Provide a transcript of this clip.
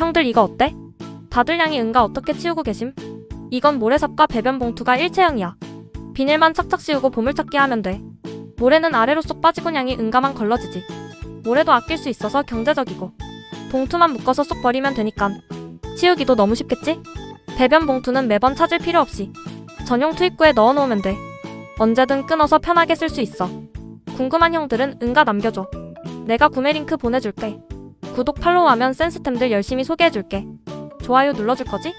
형들 이거 어때? 다들 양이 응가 어떻게 치우고 계심? 이건 모래삽과 배변 봉투가 일체형이야. 비닐만 착착 씌우고 보물찾기 하면 돼. 모래는 아래로 쏙 빠지고 양이 응가만 걸러지지. 모래도 아낄 수 있어서 경제적이고 봉투만 묶어서 쏙 버리면 되니깐 치우기도 너무 쉽겠지? 배변 봉투는 매번 찾을 필요 없이 전용 투입구에 넣어놓으면 돼. 언제든 끊어서 편하게 쓸 수 있어. 궁금한 형들은 응가 남겨줘. 내가 구매 링크 보내줄게. 구독 팔로우하면 센스템들 열심히 소개해줄게. 좋아요 눌러줄 거지?